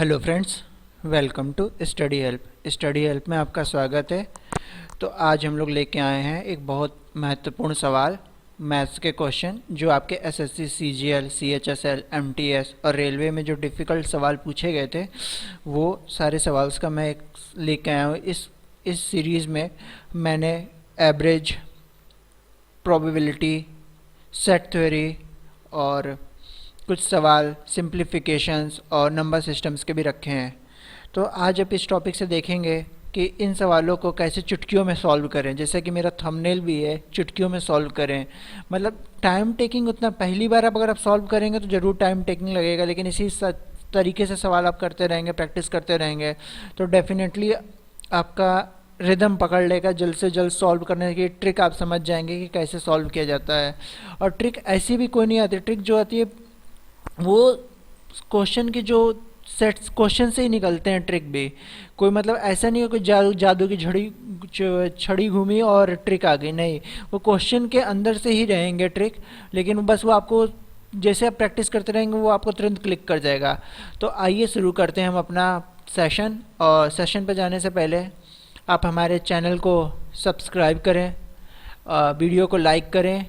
Hello friends, welcome to study help. Study help में आपका स्वागत है। तो आज हम लोग लेके आए हैं एक बहुत महत्वपूर्ण सवाल, मैथ्स के क्वेश्चन जो आपके एसएससी, सीजीएल, सीएचएसएल, एमटीएस और रेलवे में जो डिफ़िकल्ट सवाल पूछे गए थे, वो सारे सवाल्स का मैं एक लेके आया हूँ। इस सीरीज़ में मैंने एवरेज, प्रोबेबिलिटी, सेट थ्योरी और कुछ सवाल सिंप्लीफिकेशंस और नंबर सिस्टम्स के भी रखे हैं। तो आज आप इस टॉपिक से देखेंगे कि इन सवालों को कैसे चुटकियों में सॉल्व करें, जैसे कि मेरा थंबनेल भी है, चुटकियों में सॉल्व करें। मतलब टाइम टेकिंग उतना, पहली बार अगर आप सॉल्व करेंगे तो ज़रूर टाइम टेकिंग लगेगा, लेकिन इसी तरीके से सवाल आप करते रहेंगे, प्रैक्टिस करते रहेंगे तो डेफिनेटली आपका रिदम पकड़ लेगा। जल्द से जल्द सॉल्व करने की ट्रिक आप समझ जाएंगे कि कैसे सॉल्व किया जाता है। और ट्रिक ऐसी भी कोई नहीं आती, ट्रिक जो आती है वो क्वेश्चन की जो सेट्स क्वेश्चन से ही निकलते हैं। ट्रिक भी कोई मतलब ऐसा नहीं है कोई जादू की छड़ी घूमी और ट्रिक आ गई, नहीं, वो क्वेश्चन के अंदर से ही रहेंगे ट्रिक। लेकिन बस वो आपको जैसे आप प्रैक्टिस करते रहेंगे वो आपको तुरंत क्लिक कर जाएगा। तो आइए शुरू करते हैं हम अपना सेशन। और सेशन पर जाने से पहले आप हमारे चैनल को सब्सक्राइब करें, वीडियो को लाइक करें,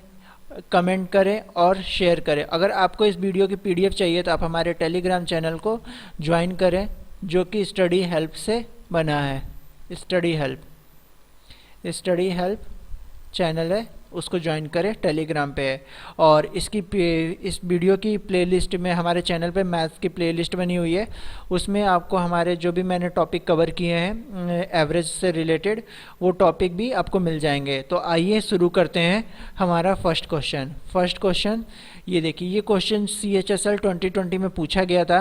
कमेंट करें और शेयर करें। अगर आपको इस वीडियो की पीडीएफ चाहिए तो आप हमारे टेलीग्राम चैनल को ज्वाइन करें, जो कि स्टडी हेल्प से बना है। स्टडी हेल्प चैनल है, उसको ज्वाइन करें, टेलीग्राम पे है। और इस वीडियो की प्लेलिस्ट में हमारे चैनल पे मैथ्स की प्लेलिस्ट बनी हुई है, उसमें आपको हमारे जो भी मैंने टॉपिक कवर किए हैं एवरेज से रिलेटेड, वो टॉपिक भी आपको मिल जाएंगे। तो आइए शुरू करते हैं हमारा फर्स्ट क्वेश्चन। ये देखिए, ये क्वेश्चन CHSL 2020 में पूछा गया था।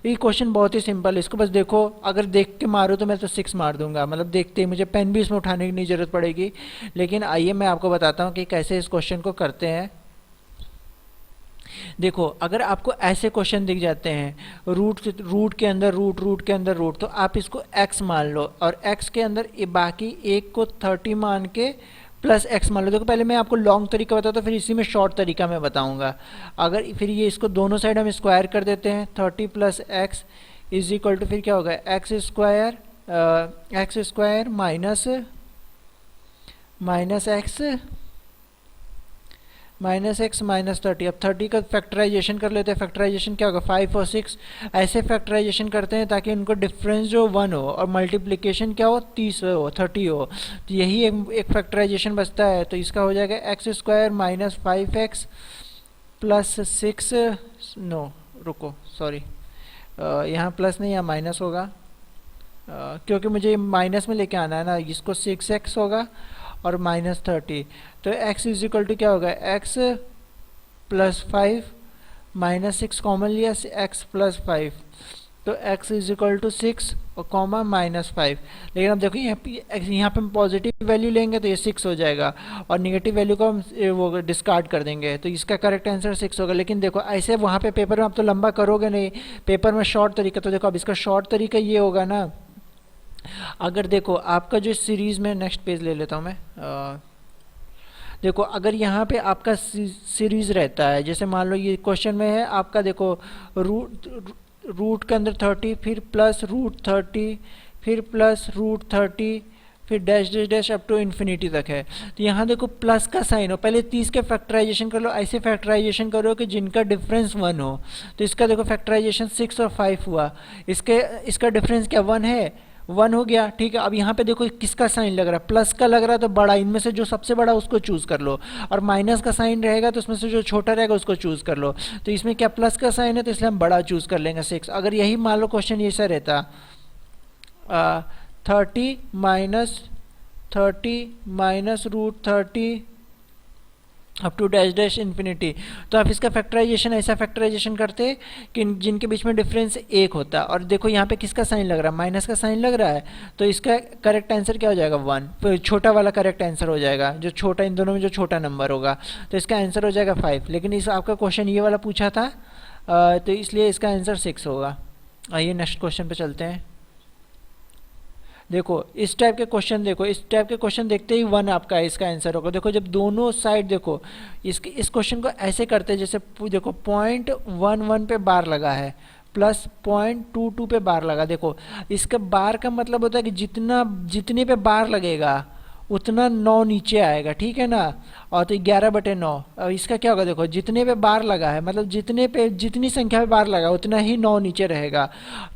ये क्वेश्चन बहुत ही सिंपल है, इसको बस देखो, अगर देख के मारो तो मैं तो 6 मार दूंगा, मतलब देखते ही मुझे पेन भी इसमें उठाने की नहीं ज़रूरत पड़ेगी। लेकिन आइए मैं आपको बताता हूँ कि कैसे इस क्वेश्चन को करते हैं। देखो, अगर आपको ऐसे क्वेश्चन दिख जाते हैं, रूट के अंदर रूट, तो आप इसको x मान लो और x के अंदर बाकी एक को 30 मान के प्लस x मान लो। देखो, पहले मैं आपको लॉन्ग तरीका बताता हूँ, फिर इसी में शॉर्ट तरीका मैं बताऊंगा। अगर फिर ये इसको दोनों साइड हम स्क्वायर कर देते हैं, 30 plus x is equal to, फिर क्या होगा, x square minus x minus 30। अब 30 का फैक्टराइजेशन कर लेते हैं। फैक्टराइजेशन क्या होगा, 5 और 6 ऐसे फैक्टराइजेशन करते हैं ताकि उनको डिफरेंस जो 1 हो और मल्टीप्लिकेशन क्या हो, 30 हो। तो यही एक फैक्टराइजेशन बचता है। तो इसका हो जाएगा x square minus 5x plus 6, no रुको सॉरी, यहाँ प्लस नहीं, यहाँ माइनस होगा, क्योंकि मुझे माइनस में लेके आना है ना। इसको 6x होगा और माइनस 30। तो x इज इक्वल टू क्या होगा, x प्लस 5 माइनस 6 कॉमन लिया, x प्लस 5, तो x इज इक्वल टू 6 और कॉमा माइनस 5। लेकिन अब देखो, यहाँ पे हम पॉजिटिव वैल्यू लेंगे तो ये 6 हो जाएगा और निगेटिव वैल्यू को हम वो डिस्कार्ड कर देंगे, तो इसका करेक्ट आंसर 6 होगा। लेकिन देखो, ऐसे वहाँ पे पेपर में आप तो लंबा करोगे नहीं, पेपर में शॉर्ट तरीका। तो देखो, अब इसका शॉर्ट तरीका ये होगा ना, अगर देखो आपका जो सीरीज़ में, नेक्स्ट पेज ले लेता हूँ मैं, देखो अगर यहाँ पे आपका सीरीज़ रहता है, जैसे मान लो ये क्वेश्चन में है आपका, देखो रूट के अंदर 30, फिर प्लस रूट 30, फिर प्लस रूट 30, फिर dash dash dash up to infinity तक है। तो यहाँ देखो प्लस का साइन हो, पहले 30 के फैक्टराइजेशन कर लो, ऐसे फैक्टराइजेशन करो कि जिनका डिफरेंस 1 हो। तो इसका देखो फैक्टराइजेशन 6 और 5 हुआ, इसका डिफरेंस क्या 1 है, 1 हो गया, ठीक है। अब यहाँ पे देखो किसका साइन लग रहा है, प्लस का लग रहा है, तो बड़ा, इनमें से जो सबसे बड़ा उसको चूज कर लो। और माइनस का साइन रहेगा तो उसमें से जो छोटा रहेगा उसको चूज कर लो। तो इसमें क्या प्लस का साइन है, तो इसलिए हम बड़ा चूज कर लेंगे 6। अगर यही मान लो क्वेश्चन ये सा रहता, 30 minus root 30 up to dash dash infinity, तो आप इसका फैक्टराइजेशन ऐसा फैक्टराइजेशन करते कि जिनके बीच में डिफरेंस 1 होता। और देखो यहाँ पे किसका साइन लग रहा है, माइनस का साइन लग रहा है, तो इसका करेक्ट आंसर क्या हो जाएगा, 1। फिर छोटा वाला करेक्ट आंसर हो जाएगा, जो छोटा, इन दोनों में जो छोटा नंबर होगा, तो इसका आंसर हो जाएगा 5। लेकिन इस आपका क्वेश्चन ये वाला पूछा था, तो इसलिए इसका आंसर 6 होगा। आइए नेक्स्ट क्वेश्चन पे चलते हैं। देखो इस टाइप के क्वेश्चन देखते ही 1 आपका इसका आंसर होगा। देखो जब दोनों साइड, देखो इस क्वेश्चन को ऐसे करते हैं, जैसे देखो 0.11 पे बार लगा है, +0.22 पे बार लगा। देखो इसका बार का मतलब होता है कि जितने पे बार लगेगा उतना 9 नीचे आएगा, ठीक है ना। और तो 11/9। अब इसका क्या होगा, देखो जितने पे बार लगा है मतलब जितनी संख्या पे बार लगा उतना ही 9 नीचे रहेगा।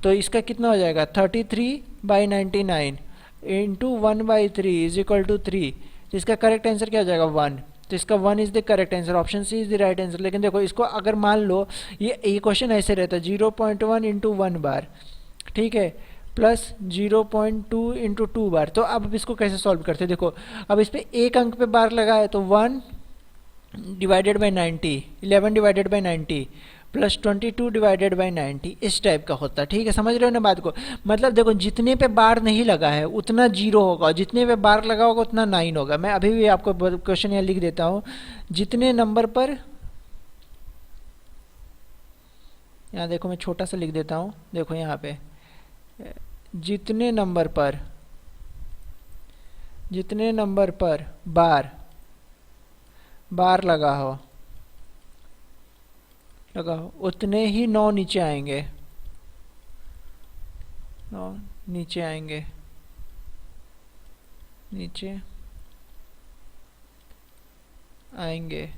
तो इसका कितना हो जाएगा 33/99 इंटू 1/3 इज इक्वल टू 3। तो इसका करेक्ट आंसर क्या हो जाएगा 1। तो इसका 1 is the correct answer, option C is the right answer. लेकिन देखो इसको अगर मान लो ये क्वेश्चन ऐसे रहता है 0.1 इंटू 1 बार, ठीक है, प्लस 0.2 इंटू 2 बार। तो अब इसको कैसे सॉल्व करते हैं, देखो अब इस पे एक अंक पे बार लगा है तो 1 divided by 90, 11 divided by 90 plus 22 divided by 90, इस टाइप का होता है, ठीक है। समझ रहे हो ना बात को। मतलब देखो जितने पे बार नहीं लगा है उतना 0 होगा और जितने पे बार लगा होगा उतना 9 होगा। मैं अभी भी आपको क्वेश्चन यहाँ लिख देता हूँ। जितने नंबर पर, यहाँ देखो मैं छोटा सा लिख देता हूँ, देखो यहाँ पे जितने नंबर पर बार लगा हो उतने ही 9 नीचे आएंगे, 9 नीचे आएंगे, नीचे आएंगे,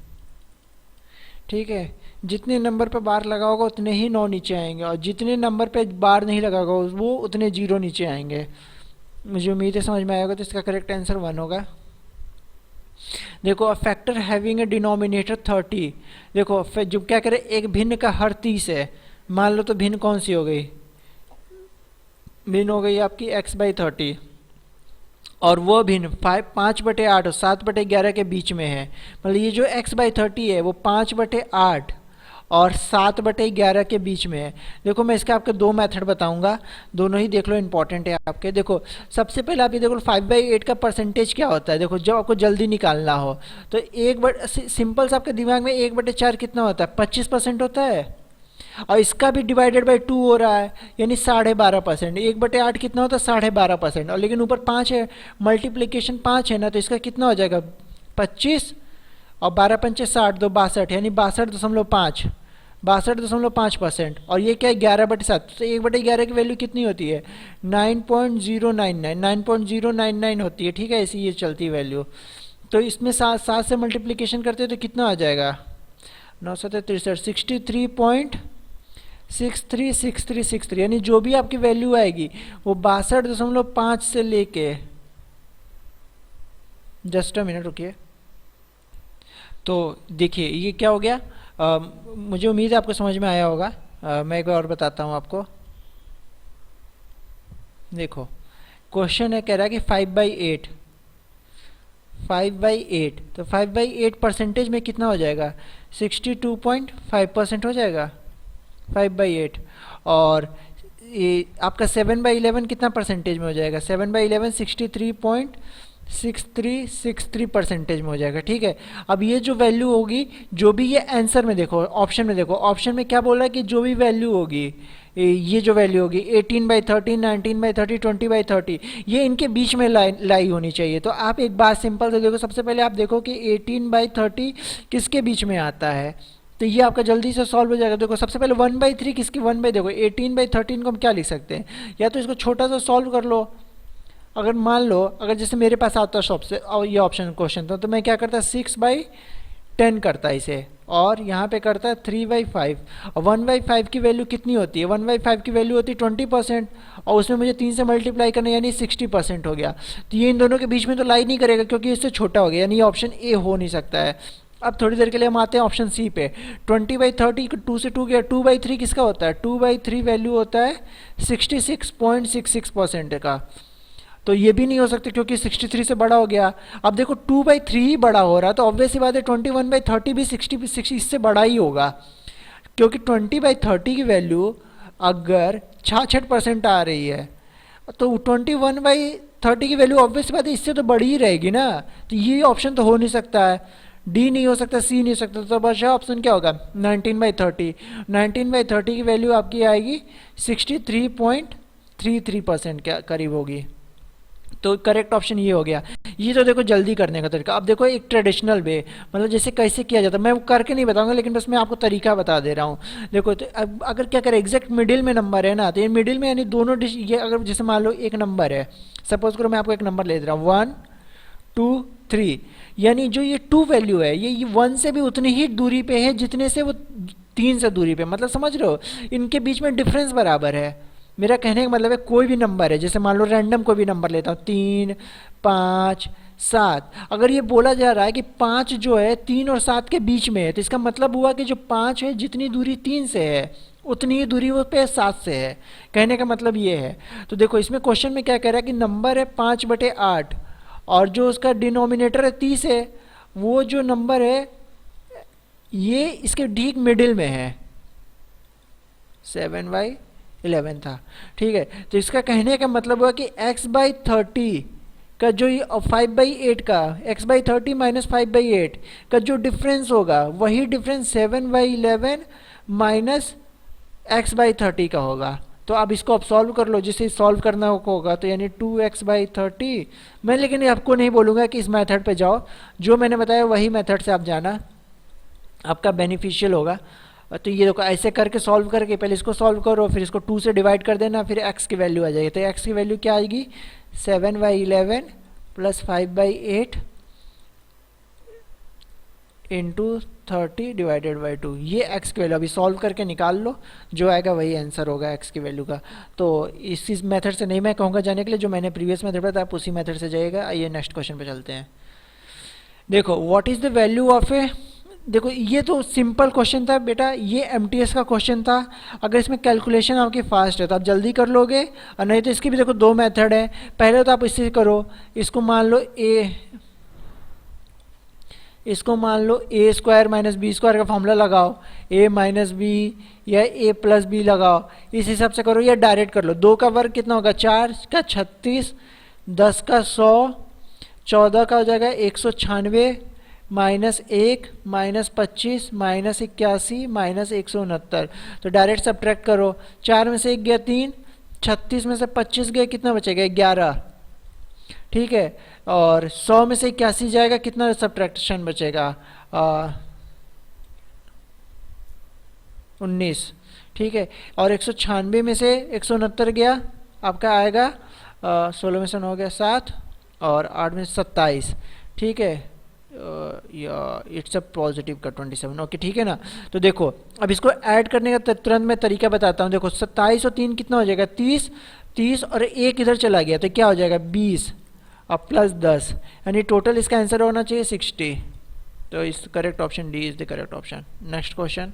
ठीक है। जितने नंबर पे बार लगा होगा उतने ही 9 नीचे आएंगे और जितने नंबर पे बार नहीं लगा होगा वो उतने 0 नीचे आएंगे। मुझे उम्मीद है समझ में आएगा। तो इसका करेक्ट आंसर 1 होगा। देखो a factor having a denominator 30, देखो जो क्या करे एक भिन्न का हर 30 है। मान लो तो भिन्न कौन सी हो गई, भिन्न हो गई आपकी x/30 और वो भिन्न 5/8 और 7/11 के बीच में है। मतलब ये जो x/30 है वो 5/8 और 7/11 के बीच में है। देखो मैं इसका आपके 2 मेथड बताऊंगा, दोनों ही देख लो, इंपॉर्टेंट है आपके। देखो सबसे पहले आप ये देखो 5/8 का परसेंटेज क्या होता है। देखो जब आपको जल्दी निकालना हो तो सिंपल सा आपके दिमाग में 1/4 कितना होता है 25% होता है और इसका भी डिवाइडेड बाई 2 हो रहा है यानी 12.5%। 1/8 कितना होता है 12.5% और लेकिन ऊपर 5 है, मल्टीप्लीकेशन 5 है ना, तो इसका कितना हो जाएगा 25 और 12 पंचे 60, 2 62 यानी 62.5% और ये क्या है 11/7। तो 1/11 की वैल्यू कितनी होती है 9.099 होती है, ठीक है। ऐसी ये चलती वैल्यू। तो इसमें 7 से मल्टीप्लीकेशन करते हैं तो कितना आ जाएगा 9 7 63 63 यानी जो भी आपकी वैल्यू आएगी वो 62.5 से लेके, जस्ट अ मिनट रुकिए। तो देखिए ये क्या हो गया, मुझे उम्मीद है आपको समझ में आया होगा। मैं एक बार और बताता हूँ आपको। देखो क्वेश्चन है कह रहा है कि 5/8 तो 5/8 परसेंटेज में कितना हो जाएगा 62.5% हो जाएगा 5/8। और ये आपका 7/11 कितना परसेंटेज में हो जाएगा 7/11 63.6363 परसेंटेज में हो जाएगा, ठीक है। अब ये जो वैल्यू होगी, जो भी ये आंसर में देखो, ऑप्शन में देखो, ऑप्शन में क्या बोल रहा है कि जो भी वैल्यू होगी, ये जो वैल्यू होगी 18/30 19/30 20/30 ये इनके बीच में लाई होनी चाहिए। तो आप एक बात सिंपल से देखो, सबसे पहले आप देखो कि 18/30 किसके बीच में आता है, तो ये आपका जल्दी से सॉल्व हो जाएगा। देखो सबसे पहले 1/3 किसकी 1/, देखो 18/13 को हम क्या लिख सकते हैं, या तो इसको छोटा सा सॉल्व कर लो। अगर मान लो अगर जैसे मेरे पास आता है सबसे और ये ऑप्शन क्वेश्चन था तो मैं क्या करता 6/10 करता इसे और यहाँ पे करता है 3/5 और 1/5 की वैल्यू कितनी होती है 1/5 की वैल्यू होती है 20% और उसमें मुझे 3 से मल्टीप्लाई करना यानी 60% हो गया। तो ये इन दोनों के बीच में तो लाई नहीं करेगा क्योंकि इससे छोटा हो गया यानी ये ऑप्शन ए हो नहीं सकता है। अब थोड़ी देर के लिए हम आते हैं ऑप्शन सी पे। 20/30 2 से 2 गया 2/3 किसका होता है 2/3 वैल्यू होता है 66.66% का। तो ये भी नहीं हो सकता क्योंकि 63 से बड़ा हो गया। अब देखो 2/3 ही बड़ा हो रहा है तो ऑब्वियस सी बात है 21/30 भी 60 इससे बड़ा ही होगा क्योंकि 20/30 की वैल्यू अगर 66% आ रही है तो 21/30 की वैल्यू ऑब्वियस बात है इससे तो बड़ी ही रहेगी ना। तो ये ऑप्शन तो हो नहीं सकता है, डी नहीं हो सकता, सी नहीं हो सकता। तो बस ऑप्शन क्या होगा 19/30। 19/30 की वैल्यू आपकी आएगी 63.33% के करीब होगी। तो करेक्ट ऑप्शन ये हो गया। ये तो देखो जल्दी करने का तरीका। अब देखो एक ट्रेडिशनल वे, मतलब जैसे कैसे किया जाता है, मैं वो करके नहीं बताऊंगा, लेकिन बस मैं आपको तरीका बता दे रहा हूँ। देखो तो अब अगर क्या करें, एग्जैक्ट मिडिल में नंबर है ना, तो ये मिडिल में यानी दोनों ये अगर जैसे मान लो एक नंबर है, सपोज करो मैं आपको एक नंबर ले दे रहा हूँ 1 2 3, यानी जो ये 2 वैल्यू है ये 1 से भी उतनी ही दूरी पे है जितने से वो 3 से दूरी पे, मतलब समझ रहे हो, इनके बीच में डिफरेंस बराबर है। मेरा कहने का मतलब है कोई भी नंबर है, जैसे मान लो रैंडम कोई भी नंबर लेता हूँ 3 5 7, अगर ये बोला जा रहा है कि 5 जो है 3 और 7 के बीच में है, तो इसका मतलब हुआ कि जो 5 है जितनी दूरी 3 से है उतनी ही दूरी वो पे 7 से है। कहने का मतलब ये है। तो देखो इसमें क्वेश्चन में क्या कह रहा है कि नंबर है 5/8 और जो उसका डिनोमिनेटर है 30 है, वो जो नंबर है ये इसके ठीक मिडिल में है, 7/11 था। ठीक है, तो इसका कहने का मतलब हुआ कि x/30 का जो ये 5/8 का x/30 माइनस 5/8 का जो डिफरेंस होगा वही डिफरेंस 7/11 माइनस x/30 का होगा। तो अब इसको आप सॉल्व कर लो, जिसे सॉल्व करना होगा तो यानी 2x/30। मैं लेकिन आपको नहीं बोलूँगा कि इस मेथड पे जाओ, जो मैंने बताया वही मेथड से आप जाना, आपका बेनिफिशियल होगा। तो ये देखो ऐसे करके सॉल्व करके पहले इसको सॉल्व करो, फिर इसको 2 से डिवाइड कर देना, फिर x की वैल्यू आ जाएगी। तो x की वैल्यू क्या आएगी, 7/11 प्लस 5/8 इंटू 30 डिवाइडेड बाई 2, ये x की वैल्यू अभी सॉल्व करके निकाल लो, जो आएगा वही आंसर होगा x की वैल्यू का। तो इस मेथड से नहीं मैं कहूँगा जाने के लिए, जो मैंने प्रीवियस मेथड बताया आप उसी मेथड से जाइएगा। आइए नेक्स्ट क्वेश्चन पे चलते हैं। देखो what is the value of A, देखो ये तो सिंपल क्वेश्चन था बेटा, ये एमटीएस का क्वेश्चन था। अगर इसमें कैलकुलेशन आपकी फास्ट है तो आप जल्दी कर लोगे, और नहीं तो इसकी भी देखो 2 मेथड है। पहले तो आप इससे करो, इसको मान लो a² माइनस b² का फॉर्मूला लगाओ, a माइनस बी या a प्लस बी लगाओ, इस हिसाब से करो या डायरेक्ट कर लो। 2 का वर्ग कितना होगा, 4 का 36, 10 का 100, 14 का हो जाएगा 196, माइनस 1 माइनस 25 माइनस 81 माइनस 169। तो डायरेक्ट सब्ट्रैक्ट करो, 4 में से 1 गया 3, 36 में से 25 गया कितना बचेगा 11। ठीक है, और 100 में से 81 जाएगा, कितना सब्ट्रैक्शन बचेगा 19। ठीक है, और 196 में से 169 गया, आपका आएगा 16 में से 9 गया 7 और 8 में 27। ठीक है, इट्स अ पॉजिटिव का 27। ओके ठीक है ना। तो देखो अब इसको ऐड करने का तुरंत मैं तरीका बताता हूँ। देखो 27 और 3 कितना हो जाएगा 30, 30 और 1 इधर चला गया तो क्या हो जाएगा 20 और प्लस 10, यानी टोटल इसका आंसर होना चाहिए 60। तो इस correct option D is the correct option. Next question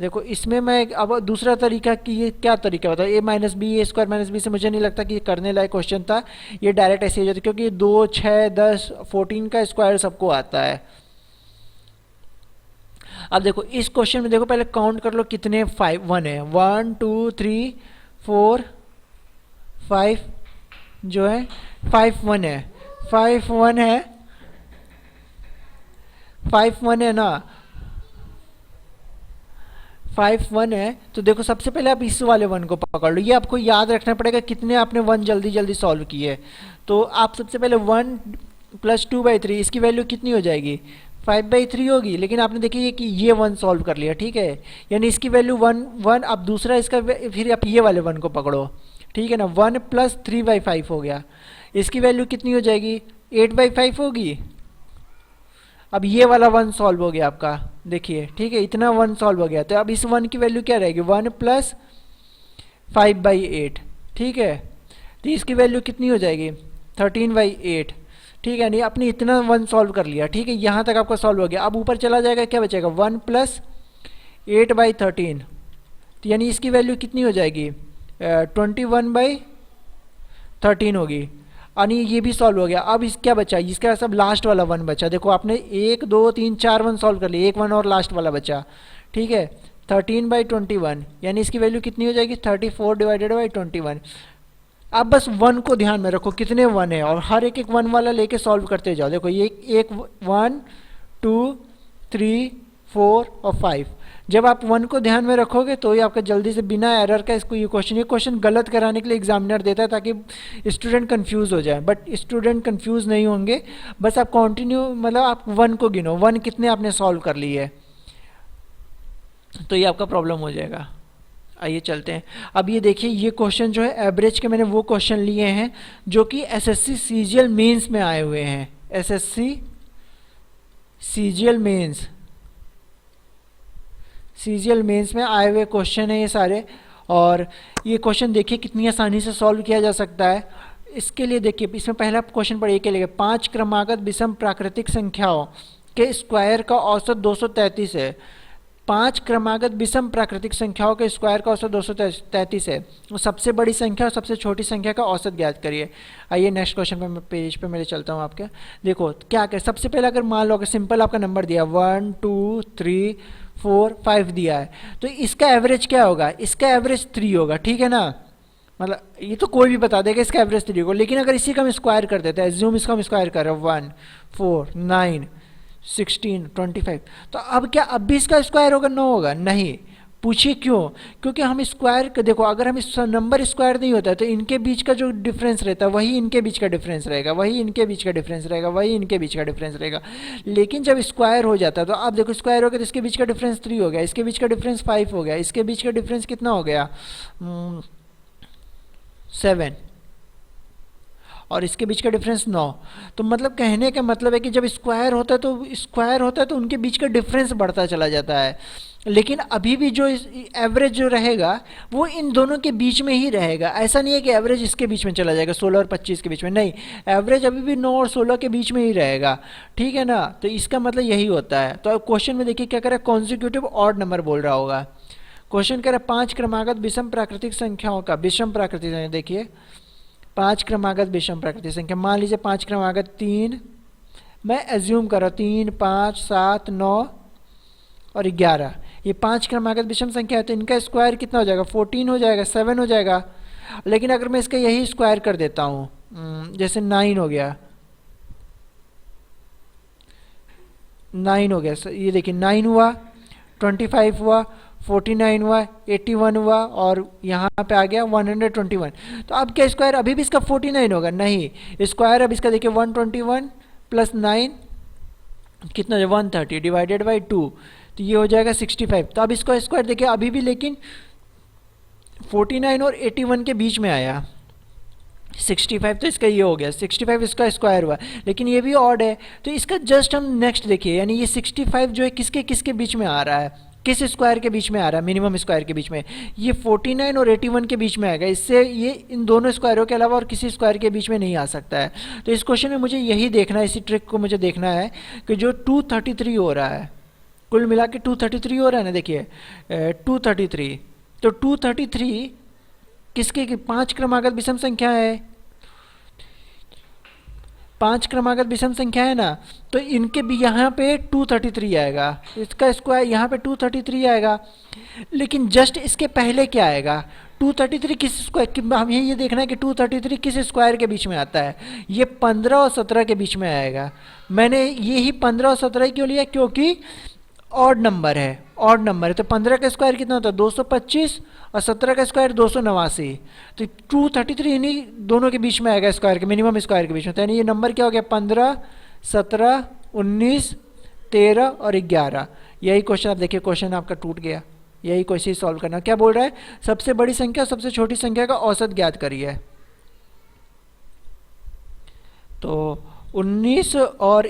देखो, इसमें मैं अब दूसरा तरीका कि ये क्या तरीका होता है, a minus B A² minus B से मुझे नहीं लगता कि ये करने लायक क्वेश्चन था। ये डायरेक्ट ऐसे हो जाता है क्योंकि 2 6 10 14 का स्क्वायर सबको आता है। अब देखो इस क्वेश्चन में देखो पहले काउंट कर लो कितने 1 है, 1 2 3 4 5 जो है 5 1 है, 5 1 है, 5 1 है ना, 5 1 है। तो देखो सबसे पहले आप इस वाले 1 को पकड़ लो, ये आपको याद रखना पड़ेगा कितने आपने 1 जल्दी जल्दी सॉल्व किए। तो आप सबसे पहले 1 प्लस 2/3 इसकी वैल्यू कितनी हो जाएगी 5/3 होगी, लेकिन आपने देखिए कि ये 1 सॉल्व कर लिया। ठीक है, यानी इसकी वैल्यू 1 1। अब दूसरा इसका फिर आप ये वाले 1 को पकड़ो, ठीक है ना, 1 प्लस 3/5 हो गया, इसकी वैल्यू कितनी हो जाएगी 8/5 होगी। अब ये वाला 1 सॉल्व हो गया आपका, देखिए ठीक है, इतना 1 सॉल्व हो गया। तो अब इस 1 की वैल्यू क्या रहेगी 1 प्लस 5/8। ठीक है, तो इसकी वैल्यू कितनी हो जाएगी 13/8। ठीक है, नहीं आपने इतना 1 सॉल्व कर लिया। ठीक है, यहाँ तक आपका सॉल्व हो गया। अब ऊपर चला जाएगा, क्या बचेगा 1 प्लस 8/13, तो यानी इसकी वैल्यू कितनी हो जाएगी 21/13 होगी। यानी ये भी सॉल्व हो गया। अब इस क्या बचा, इसका सब लास्ट वाला 1 बचा। देखो आपने 1 2 3 4 1 सॉल्व कर लिए, एक 1 और लास्ट वाला बचा। ठीक है, 13/21, यानी इसकी वैल्यू कितनी हो जाएगी 34 डिवाइडेड बाई 21। अब बस 1 को ध्यान में रखो कितने 1 है, और हर एक 1 वाला लेके सॉल्व करते जाओ। देखो ये एक 1 2 3 4 और 5, जब आप 1 को ध्यान में रखोगे तो ही आपका जल्दी से बिना एरर का इसको ये क्वेश्चन गलत कराने के लिए एग्जामिनर देता है ताकि स्टूडेंट कंफ्यूज हो जाए, बट स्टूडेंट कंफ्यूज नहीं होंगे। बस आप कंटिन्यू मतलब आप 1 को गिनो, 1 कितने आपने सॉल्व कर ली है, तो ये आपका प्रॉब्लम हो जाएगा। आइए चलते हैं। अब ये देखिए, ये क्वेश्चन जो है एवरेज के मैंने वो क्वेश्चन लिए हैं जो कि एसएससी सीजीएल मेंस में आए हुए हैं। एसएससी सीजीएल मेंस में आए हुए क्वेश्चन है ये सारे। और ये क्वेश्चन देखिए कितनी आसानी से सॉल्व किया जा सकता है। इसके लिए देखिए, इसमें पहला क्वेश्चन पढ़िए के लिए, 5 क्रमागत विषम प्राकृतिक संख्याओं के स्क्वायर का औसत 233 है। 5 क्रमागत विषम प्राकृतिक संख्याओं के स्क्वायर का औसत 233 है। तो सबसे बड़ी संख्या और सबसे छोटी संख्या का औसत ज्ञात करिए। आइए नेक्स्ट क्वेश्चन पे पेज पे मेरे चलता हूँ आपके। देखो क्या करें, सबसे पहले अगर मान लो अगर सिंपल आपका नंबर दिया 1 2 3 4 5 दिया है, तो इसका एवरेज क्या होगा? इसका एवरेज 3 होगा, ठीक है ना। मतलब ये तो कोई भी बता देगा इसका एवरेज 3 होगा, लेकिन अगर इसी का हम स्क्वायर कर देते हैं, एज्यूम इसका हम स्क्वायर कर रहे हैं 1 4 9 16 25, तो अब क्या अब भी इसका स्क्वायर होगा? 9 होगा? नहीं। पूछिए क्यों? क्योंकि हम स्क्वायर देखो, अगर हम इस नंबर स्क्वायर नहीं होता है तो इनके बीच का जो डिफरेंस रहता है वही इनके बीच का डिफरेंस रहेगा, वही इनके बीच का डिफरेंस रहेगा, वही इनके बीच का डिफरेंस रहेगा। लेकिन जब स्क्वायर हो जाता है तो आप देखो, स्क्वायर हो गया तो इसके बीच का डिफरेंस 3 हो गया, इसके बीच का डिफरेंस 5 हो गया, इसके बीच का डिफरेंस कितना हो गया? 7, और इसके बीच का डिफरेंस 9। तो मतलब कहने का मतलब है कि जब स्क्वायर होता है तो उनके बीच का डिफरेंस बढ़ता चला जाता है। लेकिन अभी भी जो एवरेज जो रहेगा वो इन दोनों के बीच में ही रहेगा। ऐसा नहीं है कि एवरेज इसके बीच में चला जाएगा 16 और 25 के बीच में, नहीं, एवरेज अभी भी 9 और 16 के बीच में ही रहेगा, ठीक है ना। तो इसका मतलब यही होता है। तो अब क्वेश्चन में देखिए क्या कह रहा है, कॉन्जिक्यूटिव ऑड नंबर बोल रहा होगा। क्वेश्चन कह रहा है 5 क्रमागत विषम प्राकृतिक संख्याओं का, विषम प्राकृतिक संख्या, देखिए 5 क्रमागत विषम प्राकृतिक संख्या, मान लीजिए 5 क्रमागत 3, मैं एज्यूम कर रहा हूँ 3 5 7 9 और 11, ये 5 क्रमागत विषम संख्या है, तो इनका स्क्वायर कितना हो जाएगा? 14 हो जाएगा, 7 हो जाएगा। लेकिन अगर मैं इसका यही स्क्वायर कर देता हूँ, जैसे 9 हो गया, 9 हो गया, ये देखिए 9 हुआ, 25 हुआ, 49 हुआ, 81 हुआ, और यहाँ पे आ गया 121। तो अब क्या स्क्वायर अभी भी इसका 49 होगा? नहीं, स्क्वायर अब इसका देखिए 121 प्लस 9 कितना है? 130 डिवाइडेड बाई 2, तो ये हो जाएगा 65। तो अब इसका स्क्वायर देखिए अभी भी लेकिन 49 और 81 के बीच में आया 65, तो इसका ये हो गया 65, इसका स्क्वायर हुआ, लेकिन ये भी ऑड है। तो इसका जस्ट हम नेक्स्ट देखिए, यानी ये 65 जो है किसके किसके बीच में आ रहा है? किस स्क्वायर के बीच में आ रहा है? मिनिमम स्क्वायर के बीच में। ये 49 और 81 के बीच में आएगा, इससे ये इन दोनों स्क्वायरों के अलावा और किसी स्क्वायर के बीच में नहीं आ सकता है। तो इस क्वेश्चन में मुझे यही देखना है, इसी ट्रिक को मुझे देखना है कि जो 233 हो रहा है, कुल मिला के 233 हो रहा है ना, देखिए 233, तो 233 किसके 5 क्रमागत विषम संख्या है, 5 क्रमागत विषम संख्या है ना, तो इनके भी यहाँ पे 233 आएगा, इसका स्क्वायर यहाँ पे 233 आएगा। लेकिन जस्ट इसके पहले क्या आएगा? 233 किस स्क्वायर, हमें ये देखना है कि 233 किस स्क्वायर के बीच में आता है? ये 15 और 17 के बीच में आएगा। मैंने ये ही 15 और 17 क्यों लिया? क्योंकि ऑड नंबर है, ऑड नंबर है। तो 15 का स्क्वायर कितना होता है? 225, और 17 का स्क्वायर 289। तो 233 इन्हीं दोनों के बीच में आएगा, स्क्वायर के मिनिमम स्क्वायर के बीच में। तो यानी ये नंबर क्या हो गया? 15 17 19 13 और 11। यही क्वेश्चन आप देखिए, क्वेश्चन आपका टूट गया। यही क्वेश्चन सॉल्व करना। क्या बोल रहा है? सबसे बड़ी संख्या सबसे छोटी संख्या का औसत ज्ञात करिए। तो 19 और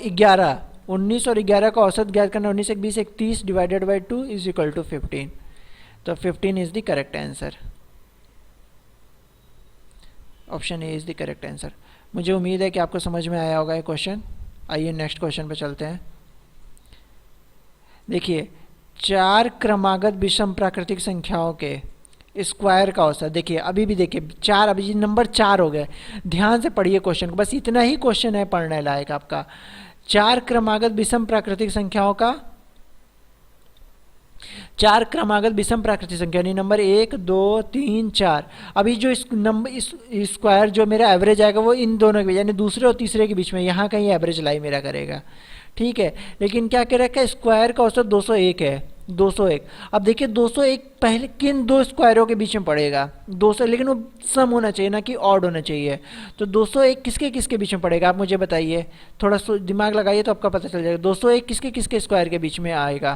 11 का औसत ज्ञात करना, 19 1 20 1 30 divided by 2 is equal to 15। तो 15 is the correct answer. Option A is the correct answer. मुझे उम्मीद है कि आपको समझ में आया होगा ये क्वेश्चन। आइए नेक्स्ट क्वेश्चन पे चलते हैं। देखिए 4 क्रमागत विषम प्राकृतिक संख्याओं के स्क्वायर का औसत, देखिए अभी भी देखिए 4, अभी नंबर 4 हो गए। ध्यान से पढ़िए क्वेश्चन को, बस इतना ही क्वेश्चन है पढ़ने लायक आपका। 4 क्रमागत विषम प्राकृतिक संख्याओं का, 4 क्रमागत विषम प्राकृतिक संख्या यानी नंबर 1 2 3 4। अभी जो इस नंबर इस स्क्वायर जो मेरा एवरेज आएगा वो इन दोनों के यानी दूसरे और तीसरे के बीच में, यहाँ कहीं एवरेज लाई मेरा करेगा, ठीक है। लेकिन क्या कह रखा है? स्क्वायर का औसत 201 है। 201। अब देखिए 201 पहले किन दो स्क्वायरों के बीच में पड़ेगा, 200, लेकिन वो सम होना चाहिए ना कि ऑड होना चाहिए। तो 201 किसके किसके बीच में पड़ेगा आप मुझे बताइए, थोड़ा दिमाग लगाइए तो आपका पता चल जाएगा। 201 किसके किसके स्क्वायर के बीच में आएगा।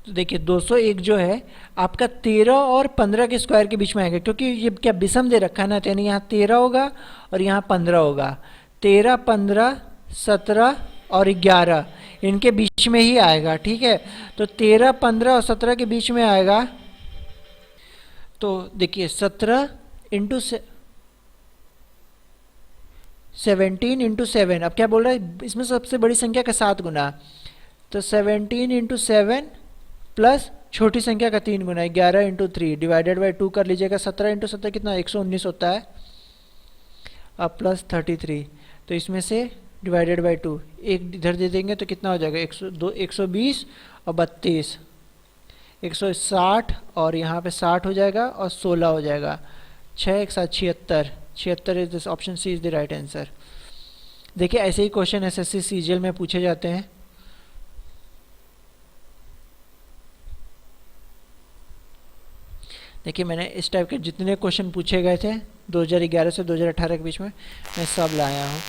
तो देखिए 201 जो है आपका 13 और 15 के स्क्वायर के बीच में आएगा, क्योंकि ये क्या विषम दे रखा है ना, तो यानी यहाँ 13 होगा और यहाँ 15 होगा। 13, 15, 17 और 11 इनके बीच में ही आएगा, ठीक है। तो 13, 15 और 17 के बीच में आएगा। तो देखिए 17 इंटू 17 इंटू 7, अब क्या बोल रहा है इसमें सबसे बड़ी संख्या का 7 गुना, तो 17 इंटू 7 प्लस छोटी संख्या का 3 गुना 11 इंटू 3 डिवाइडेड बाई 2 कर लीजिएगा। 17 इंटू 17 कितना 119 होता है। अब प्लस 33, तो इसमें से डिवाइडेड बाई 2 एक इधर दे देंगे तो कितना हो जाएगा 120 और 32 160 और यहाँ पे 60 हो जाएगा और 16 हो जाएगा। 6 एक साथ 76, 76 is this option C is the right answer. देखिए ऐसे ही क्वेश्चन एसएससी सीजीएल में पूछे जाते हैं। देखिए मैंने इस टाइप के जितने क्वेश्चन पूछे गए थे 2011 से 2018 के बीच में मैं सब लाया हूँ।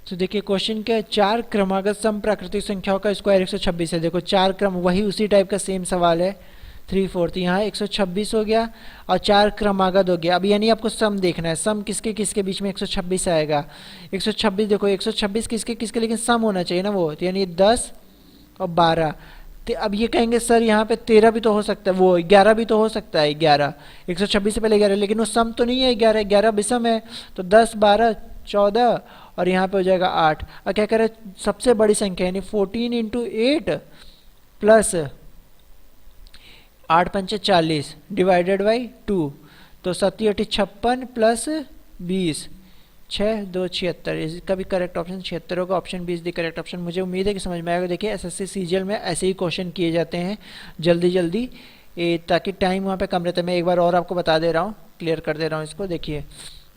तो देखिए क्वेश्चन क्या है, 4 क्रमागत सम प्राकृतिक संख्याओं का स्क्वायर 126 है। देखो 4 क्रम वही उसी टाइप का सेम सवाल है 3/4, यहाँ 126 हो गया और 4 क्रमागत हो गया। अब यानी आपको सम देखना है, सम किसके किसके बीच में 126 आएगा। 126 देखो 126 किसके किसके, लेकिन सम होना चाहिए ना वो, तो यानी 10 और 12। तो अब ये कहेंगे सर यहाँ पे 13 भी तो हो सकता है, वो 11 भी तो हो सकता है। 11 126 से पहले 11, लेकिन वो सम तो नहीं है। 11 11 विषम है, तो 10 12 14 और यहाँ पे हो जाएगा 8। और क्या कह रहे हैं सबसे बड़ी संख्या यानी 14 इंटू 8 प्लस 8 पंचे 40 डिवाइडेड बाई 2, तो 7 8 56 प्लस 20 6 2 76, इसका भी करेक्ट ऑप्शन 76 होगा। Option B is the correct option. मुझे उम्मीद है कि समझ में आएगा। देखिए एसएससी सीजीएल में ऐसे ही क्वेश्चन किए जाते हैं जल्दी जल्दी, ताकि टाइम वहाँ पे कम रहता है। मैं एक बार और आपको बता दे रहा हूँ, क्लियर कर दे रहा हूँ इसको। देखिए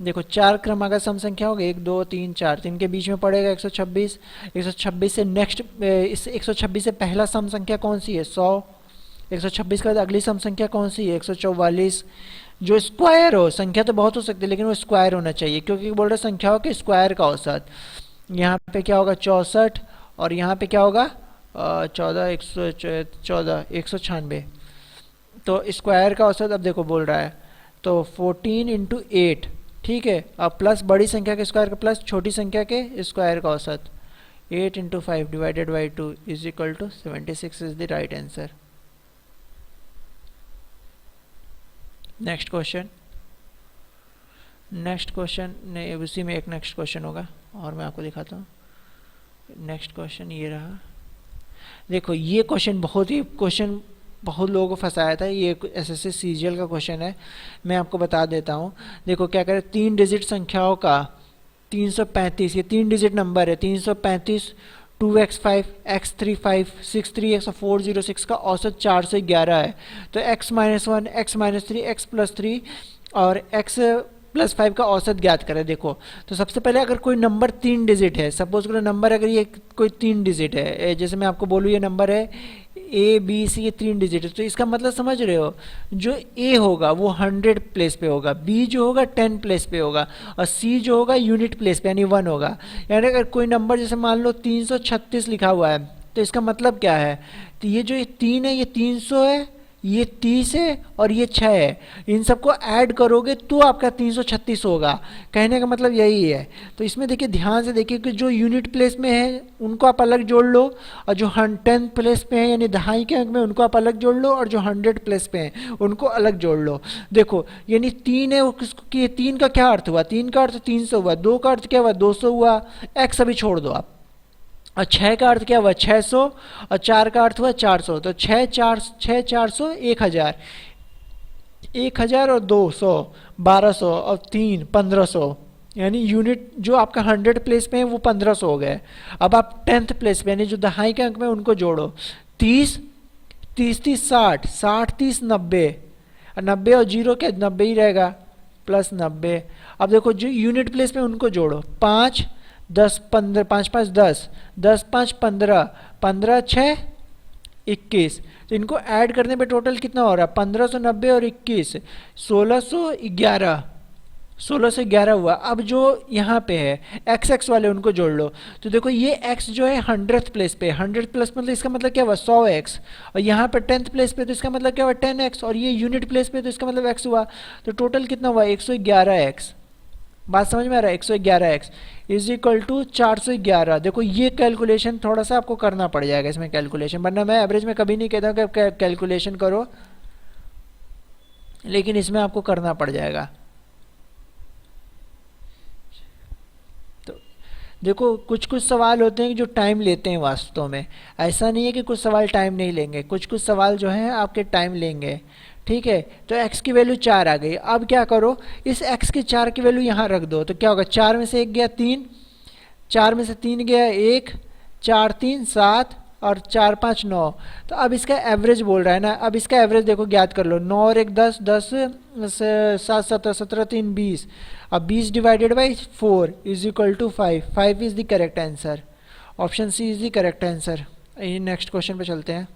देखो 4 क्रमागत सम संख्या होगा 1 2 3 4, 3 के बीच में पड़ेगा 126। 126 से नेक्स्ट इस 126 से पहला सम संख्या कौन सी है 100। 126 के बाद अगली सम संख्या कौन सी है 144। जो स्क्वायर हो, संख्या तो बहुत हो सकती है लेकिन वो स्क्वायर होना चाहिए, क्योंकि बोल रहे संख्याओं के स्क्वायर का औसत। यहाँ पे क्या होगा 64 और यहाँ पे क्या होगा 14 114 196, तो स्क्वायर का औसत अब देखो बोल रहा है तो 14 इंटू 8, ठीक है। अब प्लस बड़ी संख्या के स्क्वायर का प्लस छोटी संख्या के स्क्वायर का औसत 8 into 5 divided by 2 is equal to 76 is the right answer. Next question, next question नहीं उसी में एक नेक्स्ट क्वेश्चन होगा और मैं आपको दिखाता हूँ। नेक्स्ट क्वेश्चन ये रहा। देखो ये क्वेश्चन बहुत लोगों को फंसाया था। ये एसएससी सीजीएल का क्वेश्चन है, मैं आपको बता देता हूँ। देखो क्या करें 3 डिजिट संख्याओं का 335, ये 3 डिजिट नंबर है 335 2x5 x3 5 6 3x और 406 का औसत 411 है। तो x -1 x -3 x +3 और x +5 का औसत ज्ञात करें। देखो तो सबसे पहले अगर कोई नंबर 3 डिजिट है, सपोज करो नंबर अगर ये कोई 3 डिजिट है, जैसे मैं आपको बोलूँ ये नंबर है ABC, ये 3 डिजिट है, तो इसका मतलब समझ रहे हो जो A होगा वो 100 प्लेस पे होगा, B जो होगा 10 प्लेस पे होगा और C जो होगा यूनिट प्लेस पे यानी 1 होगा। यानी अगर कोई नंबर जैसे मान लो 336 लिखा हुआ है तो इसका मतलब क्या है, तो ये जो 3 है ये 300 है, ये 30 है और ये 6 है, इन सबको ऐड करोगे तो आपका 336 होगा। कहने का मतलब यही है। तो इसमें देखिए ध्यान से देखिए कि जो यूनिट प्लेस में है उनको आप अलग जोड़ लो और जो 10 प्लेस पे हैं यानी दहाई के अंक में उनको आप अलग जोड़ लो और जो 100 प्लेस पे हैं उनको अलग जोड़ लो। देखो यानी 3 है वो किसको, 3 का क्या अर्थ हुआ, 3 का अर्थ 300 हुआ, 2 का अर्थ क्या हुआ 200 हुआ, एक्स अभी छोड़ दो आप, और 6 का अर्थ क्या हुआ 600 और 4 का अर्थ हुआ 400, तो 6 400 1000, 1000 और 200 1200 और 3 1500, यानी यूनिट जो आपका 100 प्लेस पे है वो 1500 हो गए। अब आप 10th प्लेस पे यानी जो दहाई के अंक में उनको जोड़ो, 30 30 30 60 60 30 90 और 90 और जीरो क्या 90 ही रहेगा, प्लस 90। अब देखो जो यूनिट प्लेस में उनको जोड़ो, 5 10 15, 5 5 10, 10 5 15, 15 6 21। तो इनको ऐड करने पे टोटल कितना हो रहा है, 1590 और 21 1611, 1611 हुआ। अब जो यहाँ पे है एक्स एक्स वाले उनको जोड़ लो, तो देखो ये एक्स जो है 100th प्लेस पे, 100 प्लस मतलब इसका मतलब क्या हुआ 100x, और यहाँ पे 10th प्लेस पे तो इसका मतलब क्या हुआ 10x, और ये यूनिट प्लेस पे तो इसका मतलब x हुआ। तो टोटल कितना हुआ 111x। बात समझ में आ रहा है, 111x इज इक्वल टू 411। देखो ये कैलकुलेशन थोड़ा सा आपको करना पड़ जाएगा इसमें कैलकुलेशन, वरना मैं एवरेज में कभी नहीं कहता हूँ कि कैलकुलेशन करो, लेकिन इसमें आपको करना पड़ जाएगा। तो देखो कुछ कुछ सवाल होते हैं जो टाइम लेते हैं वास्तव में, ऐसा नहीं है कि कुछ सवाल टाइम नहीं लेंगे, कुछ कुछ सवाल जो हैं आपके टाइम लेंगे। ठीक है, तो x की वैल्यू 4 आ गई। अब क्या करो, इस x की 4 की वैल्यू यहाँ रख दो, तो क्या होगा 4 में से 1 गया 3, 4 में से 3 गया 1, 4 3 7 और 4 5 9। तो अब इसका एवरेज बोल रहा है ना, अब इसका एवरेज देखो ज्ञात कर लो, 9 और 1 10, 10 7 17, 17 3 20। अब 20 divided by 4 is equal to 5, 5 is the correct answer, option C is the correct answer. Next question पे चलते हैं।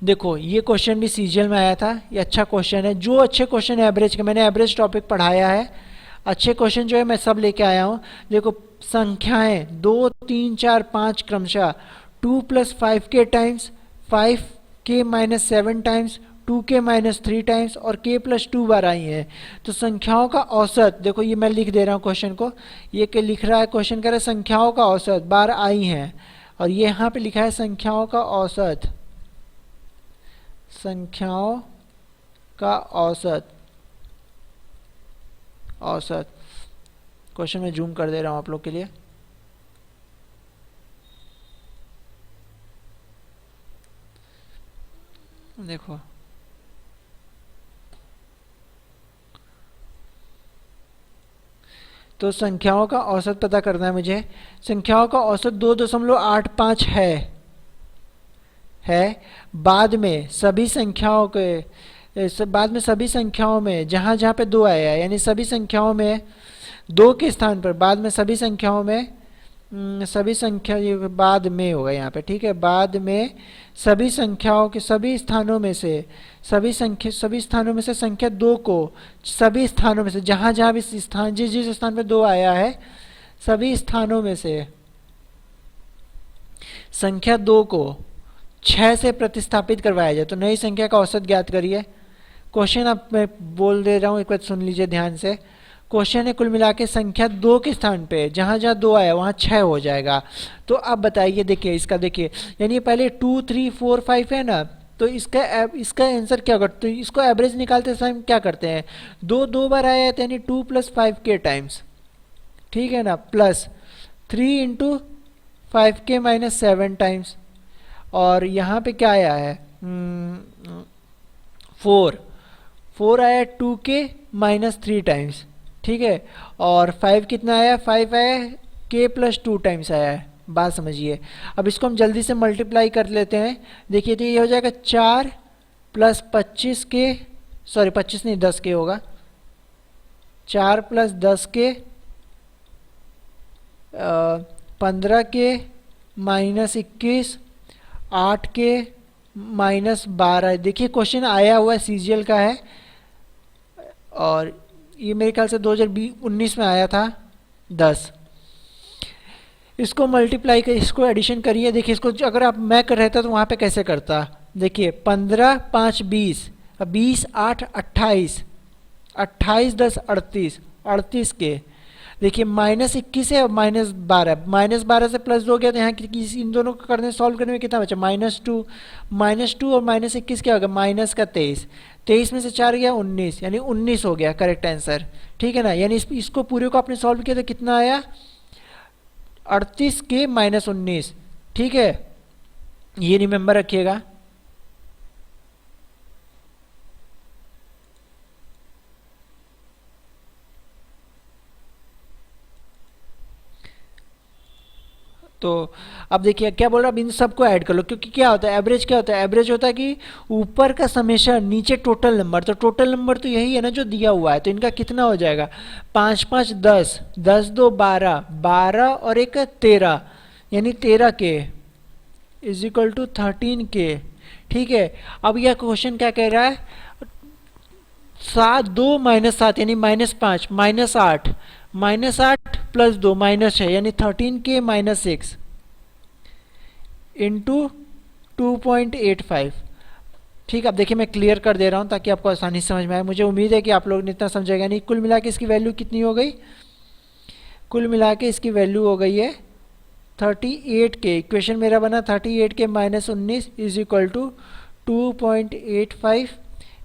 देखो ये क्वेश्चन भी सीजीएल में आया था, ये अच्छा क्वेश्चन है। जो अच्छे क्वेश्चन है एवरेज के, मैंने एवरेज टॉपिक पढ़ाया है, अच्छे क्वेश्चन जो है मैं सब लेके आया हूँ। देखो संख्याएं 2 3 4 5 क्रमशः 2 + 5 के टाइम्स, 5 के -7 टाइम्स, 2 के -3 टाइम्स और k + 2 बार आई हैं। तो संख्याओं का औसत, देखो ये मैं लिख दे रहा हूँ क्वेश्चन को, ये के लिख रहा है क्वेश्चन कह रहा है संख्याओं का औसत बार आई हैं, और ये यहाँ पे लिखा है संख्याओं का औसत, संख्याओं का औसत, औसत। क्वेश्चन में जूम कर दे रहा हूं आप लोग के लिए। देखो तो संख्याओं का औसत पता करना है मुझे। संख्याओं का औसत 2.85 है। बाद में सभी संख्याओं के बाद में सभी संख्याओं में जहां जहां पे 2 आया है, यानी सभी संख्याओं में 2 के स्थान पर, बाद में सभी संख्याओं में सभी संख्या, ये बाद में होगा यहाँ पे, ठीक है। बाद में सभी संख्याओं के सभी स्थानों में से, सभी स्थानों में से संख्या 2 को, सभी स्थानों में से जहां जहां भी स्थान, जिस जिस स्थान पे 2 आया है, सभी स्थानों में से संख्या 2 को 6 से प्रतिस्थापित करवाया जाए तो नई संख्या का औसत ज्ञात करिए। क्वेश्चन अब मैं बोल दे रहा हूँ, एक बार सुन लीजिए ध्यान से। क्वेश्चन है कुल मिला के संख्या 2 के स्थान पे जहां जहां 2 आया वहां 6 हो जाएगा। तो अब बताइए, देखिए इसका, देखिए यानी पहले 2 3 4 5 है ना, तो इसका आंसर क्या होगा, तो इसको एवरेज निकालते समय क्या करते हैं, 2 बार आया है तो यानी 2 + 5 के टाइम्स, ठीक है ना, प्लस 3 × 5 के -7 टाइम्स, और यहाँ पे क्या आया है 4 आया 2 के -3 टाइम्स, ठीक है। और 5 कितना आया, 5 आया k + 2 टाइम्स आया है। बात समझिए। अब इसको हम जल्दी से मल्टीप्लाई कर लेते हैं। देखिए तो ये हो जाएगा 4 + 25 के, सॉरी 25 नहीं 10 के होगा, 4 + 10 के 15 के -21, 8 के -12। देखिए क्वेश्चन आया हुआ सीजीएल का है, और ये मेरे ख्याल से 2019 में आया था 10। इसको मल्टीप्लाई कर, इसको एडिशन करिए। देखिए इसको अगर आप मैं कर रहता तो वहाँ पे कैसे करता, देखिए 15 5 20, 20 8 28, 28 10 38, 38 के, देखिए -21 है और -12, -12 से +2 गया तो यहाँ इन दोनों को करने सॉल्व करने में कितना बचा, -2, -2 और -21 क्या होगा, माइनस का 23, 23 में से 4 गया 19, यानी 19 हो गया करेक्ट आंसर, ठीक है ना। यानी इसको पूरे को आपने सॉल्व किया तो कितना आया, 38 के -19, ठीक है, ये रिमेंबर रखिएगा। तो अब देखिए क्या बोल रहा है, अब इन सबको ऐड कर लो, क्योंकि क्या होता है एवरेज, क्या होता है एवरेज होता है कि ऊपर का समेशन नीचे टोटल नंबर, तो टोटल नंबर तो यही है ना जो दिया हुआ है, तो इनका कितना हो जाएगा 5 5 10, 10 2 12, 12 और एक 13, यानी 13 के इज इक्वल टू 13 के। ठीक है, अब यह क्वेश्चन क्या कह रहा है, 7 2 -7 यानी -5 -8, -8 प्लस 2 -6 यानी 13 के -6 इंटू 2.85। ठीक है, अब देखिए मैं क्लियर कर दे रहा हूँ ताकि आपको आसानी से समझ में आए, मुझे उम्मीद है कि आप लोग ने इतना समझेगा नहीं। कुल मिला के इसकी वैल्यू कितनी हो गई, कुल मिला के इसकी वैल्यू हो गई है 38 के, इक्वेशन मेरा बना 38 के -19 is equal to 2.85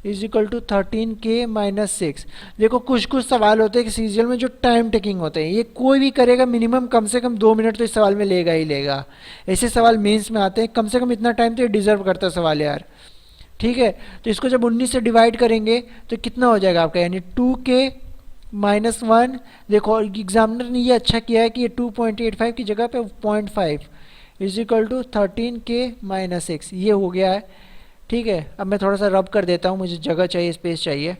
is equal to 13 के -6। देखो कुछ कुछ सवाल होते हैं कि सीरियल में जो टाइम टेकिंग होते हैं, ये कोई भी करेगा मिनिमम कम से कम 2 मिनट तो इस सवाल में लेगा ही लेगा। ऐसे सवाल मेंस में आते हैं, कम से कम इतना टाइम तो ये डिजर्व करता है सवाल यार। ठीक है, तो इसको जब 19 से डिवाइड करेंगे तो कितना हो जाएगा आपका, यानी 2 के -1। देखो एग्जामिनर ने ये अच्छा किया है कि ये 2.85 की जगह पे 0.5 इज इक्वल टू 13 के -6, ये हो गया है। ठीक है, अब मैं थोड़ा सा रब कर देता हूँ, मुझे जगह चाहिए, स्पेस चाहिए।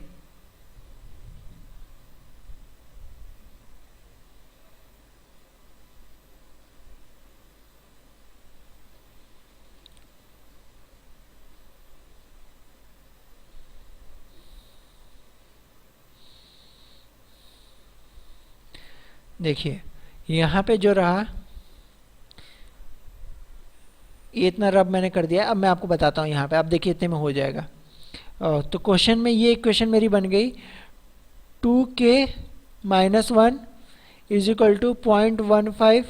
देखिए यहाँ पे जो रहा, ये इतना रब मैंने कर दिया। अब मैं आपको बताता हूँ यहाँ पे, आप देखिए इतने में हो जाएगा। तो क्वेश्चन में ये इक्वेशन मेरी बन गई 2 के -1 इज इक्वल टू 0.15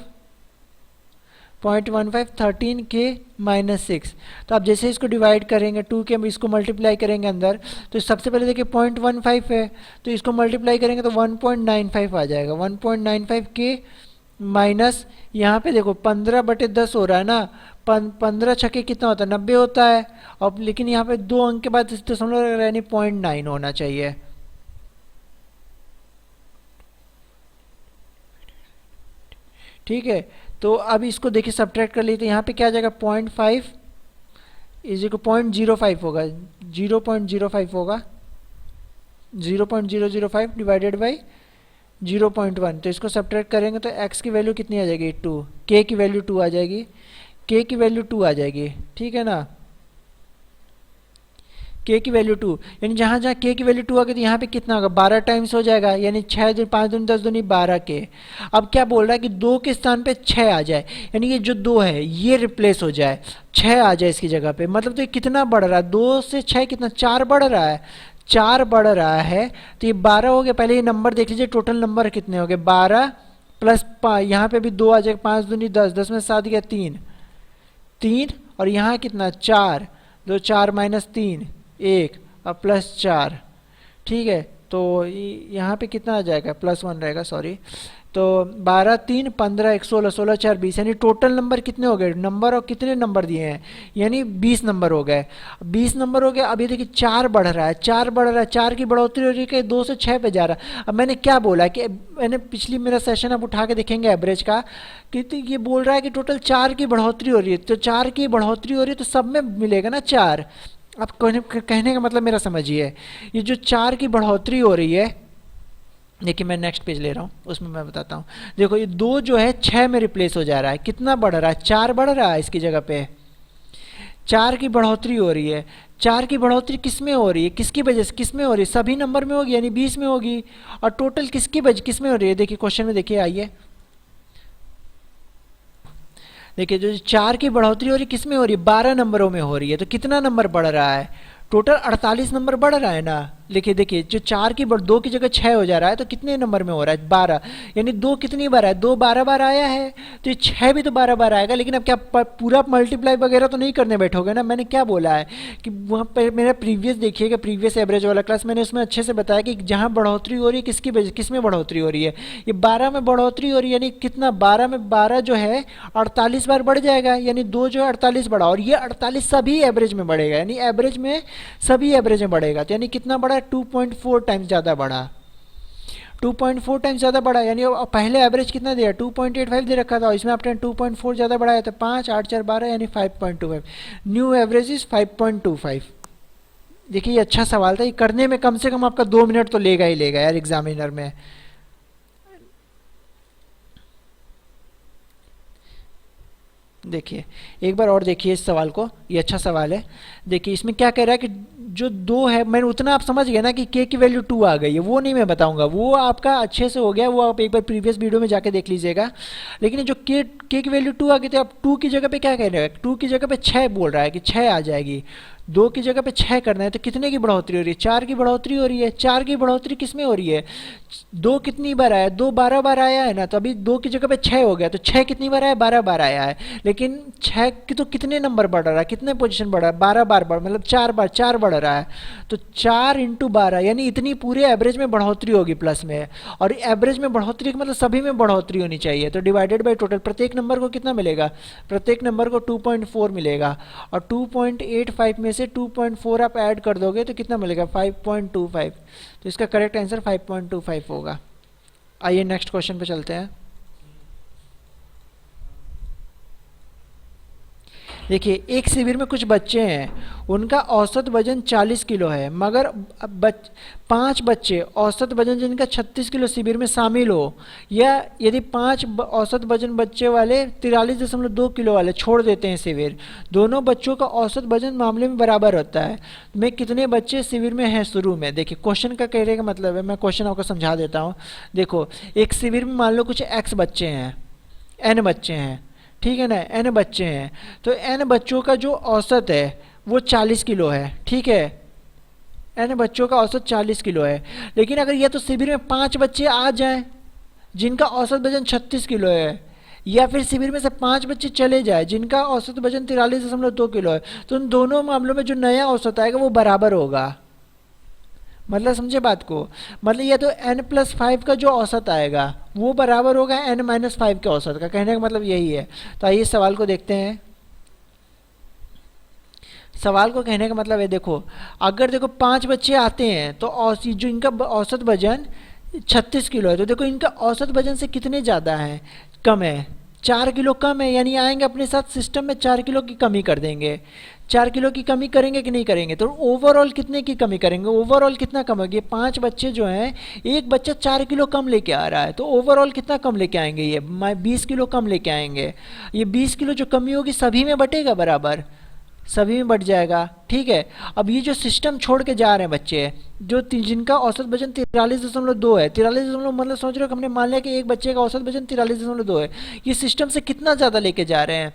13 के -6। तो आप जैसे इसको डिवाइड करेंगे 2 के, इसको मल्टीप्लाई करेंगे अंदर, तो सबसे पहले देखिए 0.15 है, तो इसको मल्टीप्लाई करेंगे तो 1.95 आ जाएगा। 1.95 के माइनस यहाँ पे देखो 15/10 हो रहा है ना, 15 छक्के कितना होता है 90 होता है। अब लेकिन यहाँ पे 2 अंक के बाद दशमलव लग रहा है, यानी 0.9 होना चाहिए। ठीक है, तो अब इसको देखिए सब्ट्रैक्ट कर लिए, तो यहाँ पे क्या आ जाएगा 0.5 इज इक्वल 0.05 होगा, 0.05 होगा, 0.005 डिवाइडेड बाई 0.1। तो इसको सब्ट्रैक्ट करेंगे तो x की वैल्यू कितनी आ जाएगी 2, k की वैल्यू 2 आ जाएगी, k की वैल्यू 2 आ जाएगी। ठीक है ना, k की वैल्यू 2, यानी जहाँ जहाँ k की वैल्यू 2 आ गई तो यहाँ पे कितना होगा 12 टाइम्स हो जाएगा, यानी 6 दूनी 5 दूनी 10 दूनी 12 के। अब क्या बोल रहा है कि 2 के स्थान पे 6 आ जाए, यानी ये जो 2 है ये रिप्लेस हो जाए, 6 आ जाए इसकी जगह पे। मतलब तो ये कितना बढ़ रहा है, 2 से 6 कितना 4 बढ़ रहा है, 4 बढ़ रहा है। तो ये 12 हो गया, पहले ये नंबर देख लीजिए टोटल नंबर कितने हो गए 12 प्लस यहाँ पे भी 2 आ जाएगा, 5 दूनी 10, 10 में 7 गया 3 और यहाँ कितना 4, 2 4 -3 1 और प्लस 4। ठीक है, तो यहाँ पे कितना आ जाएगा +1 रहेगा, सॉरी। तो 12 3 15 1 16 16 4 20, यानी टोटल नंबर कितने हो गए, नंबर और कितने नंबर दिए हैं, यानी 20 नंबर हो गए। 20 नंबर हो गए। अब ये देखिए 4 बढ़ रहा है, 4 बढ़ रहा है, 4 की बढ़ोतरी हो रही है, 2 से 6 पे जा रहा है। अब मैंने क्या बोला कि मैंने पिछली मेरा सेशन आप उठा के देखेंगे एवरेज का, कि तो ये बोल रहा है कि टोटल 4 की बढ़ोतरी हो रही है, तो 4 की बढ़ोतरी हो रही है तो सब में मिलेगा ना 4। अब कहने का मतलब मेरा समझिए, ये जो 4 की बढ़ोतरी हो रही है, देखिए मैं नेक्स्ट पेज ले रहा हूँ उसमें मैं बताता हूँ। देखो ये 2 जो है 6 में रिप्लेस हो जा रहा है, कितना बढ़ रहा है 4 बढ़ रहा है इसकी जगह पे, 4 की बढ़ोतरी हो रही है। 4 की बढ़ोतरी किस में हो रही है, किसकी वजह से, किस में हो रही है, सभी नंबर में होगी, यानी 20 में होगी। और टोटल किसकी वजह किस में हो रही है, देखिए क्वेश्चन में देखिए, आइए देखिए जो 4 की बढ़ोतरी हो रही है किस में हो रही है 12 नंबरों में हो रही है। तो कितना नंबर बढ़ रहा है, टोटल 48 नंबर बढ़ रहा है ना। लिखिए देखिए जो 4 की 2 की जगह 6 हो जा रहा है, तो कितने नंबर में हो रहा है 12, यानी 2 कितनी बार है 2 12 बार आया है, तो ये 6 भी तो 12 बार आएगा। लेकिन अब क्या पूरा मल्टीप्लाई वगैरह तो नहीं करने बैठोगे ना। मैंने क्या बोला है कि वहाँ पर मेरा प्रीवियस देखिएगा, प्रीवियस एवरेज वाला क्लास मैंने उसमें अच्छे से बताया कि जहाँ बढ़ोतरी हो रही है किसकी वजह, किस में बढ़ोतरी हो रही है, ये 12 में बढ़ोतरी हो रही है, यानी कितना 12 में 12 जो है 48 बार बढ़ जाएगा, यानी 2 जो है 48 बढ़ा, और ये 48 सभी एवरेज में बढ़ेगा, यानी एवरेज में सभी एवरेज में बढ़ेगा। तो यानी कितना बढ़ा 2.4 टाइम्स ज़्यादा बढ़ा, 2.4 टाइम्स ज़्यादा बढ़ा, यानी पहले एवरेज कितना दिया 2.85 दे रखा था, इसमें आपने 2.4 ज़्यादा बढ़ाया तो 5 8 4 12 यानी 5.25, न्यू एवरेज इज 5.25। देखिए ये अच्छा सवाल था, ये करने में कम से कम आपका 2 मिनट तो लेगा ही लेगा यार एग्जामिनर में। देखिए एक बार और देखिए इस सवाल को, ये अच्छा सवाल है। देखिए इसमें क्या कह रहा है कि जो 2 है, मैंने उतना आप समझ गए ना कि k की वैल्यू 2 आ गई है, वो नहीं मैं बताऊंगा, वो आपका अच्छे से हो गया, वो आप एक बार प्रीवियस वीडियो में जाके देख लीजिएगा। लेकिन ये जो k की वैल्यू 2 आ गई थी, अब 2 की जगह पे क्या कह रहा है, 2 की जगह पे 6 बोल रहा है कि 6 आ जाएगी, 2 की जगह पे 6 करना है, तो कितने की बढ़ोतरी हो रही है, 4 की बढ़ोतरी हो रही है। 4 की बढ़ोतरी किस में हो रही है, 2 कितनी बार आया, 2 12 बार आया है ना, तो अभी 2 की जगह पे 6 हो गया, तो 6 कितनी बार आया, 12 बार आया है। लेकिन 6 की तो कितने नंबर बढ़ रहा है, कितने पोजीशन बढ़ रहा है, 12 बार बढ़, मतलब 4 बार 4 बढ़ रहा है, तो 4 इंटू 12 यानी इतनी पूरे एवरेज में बढ़ोतरी होगी प्लस में। और एवरेज में बढ़ोतरी का मतलब सभी में बढ़ोतरी होनी चाहिए, तो डिवाइडेड बाई टोटल, प्रत्येक नंबर को कितना मिलेगा, प्रत्येक नंबर को 2.4 मिलेगा, और 2.85 में से 2.4 आप ऐड कर दोगे तो कितना मिलेगा 5.25, तो इसका करेक्ट आंसर 5.25 होगा। आइए नेक्स्ट क्वेश्चन पे चलते हैं। देखिए एक शिविर में कुछ बच्चे हैं, उनका औसत वजन 40 किलो है, मगर 5 बच्चे औसत वजन जिनका 36 किलो शिविर में शामिल हो, या यदि 5 औसत वजन बच्चे वाले 43.2 किलो वाले छोड़ देते हैं शिविर, दोनों बच्चों का औसत वजन मामले में बराबर होता है, में कितने बच्चे शिविर में हैं शुरू में। देखिए क्वेश्चन का कहने का मतलब है, मैं क्वेश्चन आपको समझा देता हूँ। देखो एक शिविर में मान लो कुछ x बच्चे हैं, n बच्चे हैं, ठीक है ना, n बच्चे हैं, तो n बच्चों का जो औसत है वो 40 किलो है, ठीक है, n बच्चों का औसत 40 किलो है। लेकिन अगर ये तो शिविर में 5 बच्चे आ जाएं जिनका औसत वजन 36 किलो है, या फिर शिविर में से 5 बच्चे चले जाए जिनका औसत वजन 43.2 किलो है, तो उन दोनों मामलों में जो नया औसत आएगा वो बराबर होगा। मतलब समझे बात को, मतलब ये तो n+5 का जो औसत आएगा वो बराबर होगा n-5 के औसत का, कहने का मतलब यही है। तो आइए सवाल को देखते हैं। सवाल को कहने का मतलब है, देखो अगर देखो 5 बच्चे आते हैं तो जो इनका औसत वजन 36 किलो है, तो देखो इनका औसत वजन से कितने ज़्यादा है, कम है, 4 किलो कम है, यानी आएंगे अपने साथ सिस्टम में 4 किलो की कमी कर देंगे। 4 किलो की कमी करेंगे कि नहीं करेंगे, तो ओवरऑल कितने की कमी करेंगे, ओवरऑल कितना कम होगी, 5 बच्चे जो हैं, एक बच्चा 4 किलो कम लेके आ रहा है, तो ओवरऑल कितना कम लेके आएंगे, ये 20 किलो कम लेके आएंगे। ये 20 किलो जो कमी होगी सभी में बटेगा बराबर, सभी में बढ़ जाएगा, ठीक है। अब ये जो सिस्टम छोड़ के जा रहे हैं बच्चे, जो जिनका औसत वजन 43.2 है, 43 मतलब सोच रहे हो, हमने मान लिया कि एक बच्चे का औसत वजन 43.2 है, ये सिस्टम से कितना ज़्यादा लेके जा रहे हैं,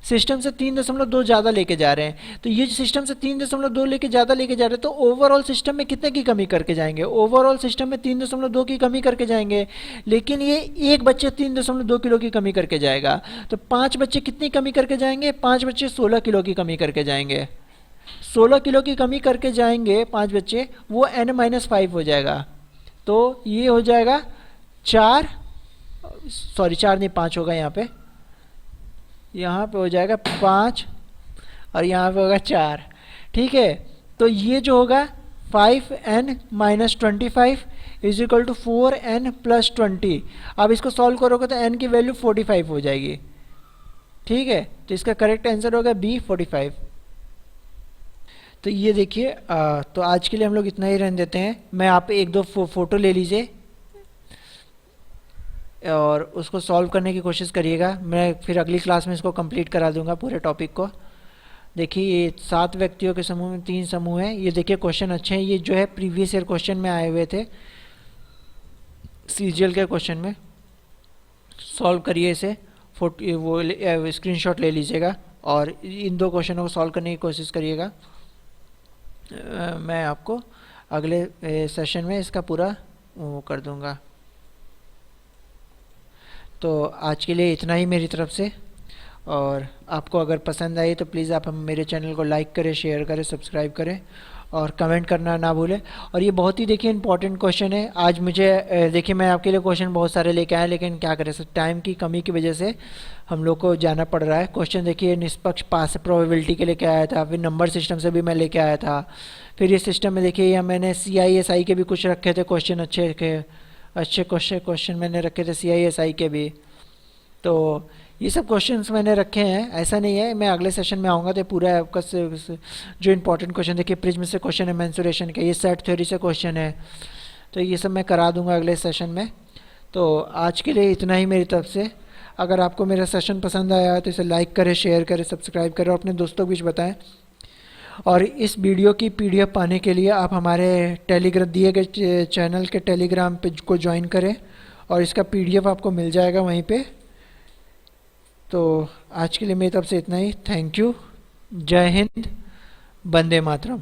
सिस्टम से 3.2 ज़्यादा लेके जा रहे हैं। तो ये सिस्टम से 3.2 लेके ज़्यादा लेके जा रहे हैं, तो ओवरऑल सिस्टम में कितने की कमी करके जाएंगे, ओवरऑल सिस्टम में 3.2 की कमी करके जाएंगे। लेकिन ये एक बच्चे 3.2 किलो की कमी करके जाएगा, तो 5 बच्चे कितनी कमी करके जाएंगे, 5 बच्चे 16 किलो की कमी करके जाएंगे, 16 किलो की कमी करके जाएंगे 5 बच्चे, वो n-5 हो जाएगा। तो ये हो जाएगा 4 नहीं 5 होगा, यहाँ पे हो जाएगा 5 और यहाँ पे होगा 4, ठीक है। तो ये जो होगा 5n-25 is equal to 4n+20। अब इसको सॉल्व करोगे तो n की वैल्यू 45 हो जाएगी, ठीक है। तो इसका करेक्ट आंसर होगा B 45। तो ये देखिए तो आज के लिए हम लोग इतना ही रहने देते हैं। मैं आप एक दो फोटो ले लीजिए और उसको सॉल्व करने की कोशिश करिएगा, मैं फिर अगली क्लास में इसको कंप्लीट करा दूंगा पूरे टॉपिक को। देखिए ये 7 व्यक्तियों के समूह में 3 समूह हैं। ये देखिए क्वेश्चन अच्छे हैं, ये जो है प्रीवियस ईयर क्वेश्चन में आए हुए थे, सीजीएल के क्वेश्चन में। सॉल्व करिए इसे, वो स्क्रीनशॉट ले लीजिएगा और इन 2 क्वेश्चनों को सॉल्व करने की कोशिश करिएगा। मैं आपको अगले सेशन में इसका पूरा वो कर दूंगा। तो आज के लिए इतना ही मेरी तरफ से, और आपको अगर पसंद आई तो प्लीज़ आप मेरे चैनल को लाइक करें, शेयर करें, सब्सक्राइब करें और कमेंट करना ना भूलें। और ये बहुत ही देखिए इंपॉर्टेंट क्वेश्चन है। आज मुझे देखिए मैं आपके लिए क्वेश्चन बहुत सारे लेके आए, लेकिन क्या करें सर, टाइम की कमी की वजह से हम लोग को जाना पड़ रहा है। क्वेश्चन देखिए निष्पक्ष पास प्रोबेबिलिटी के लेके आया था, फिर नंबर सिस्टम से भी मैं लेके आया था, फिर ये सिस्टम में देखिए या मैंने CISI के भी कुछ रखे थे क्वेश्चन अच्छे थे, अच्छे क्वेश्चन क्वेश्चन मैंने रखे थे CISI के भी। तो ये सब क्वेश्चंस मैंने रखे हैं, ऐसा नहीं है। मैं अगले सेशन में आऊँगा तो पूरा आपका जो इंपॉर्टेंट क्वेश्चन, देखिए प्रिज्म से क्वेश्चन है, मेंसुरेशन का, ये सेट थ्योरी से क्वेश्चन है, तो ये सब मैं करा दूंगा अगले सेशन में। तो आज के लिए इतना ही मेरी तरफ से। अगर आपको मेरा सेशन पसंद आया तो इसे लाइक करें, शेयर करें, सब्सक्राइब करें और अपने दोस्तों को भी बताएं। और इस वीडियो की PDF पाने के लिए आप हमारे टेलीग्राम दिए गए चैनल के टेलीग्राम पे को ज्वाइन करें और इसका PDF आपको मिल जाएगा वहीं पे। तो आज के लिए मेरी तरफ से इतना ही। Thank you. जय हिंद। वंदे मातरम।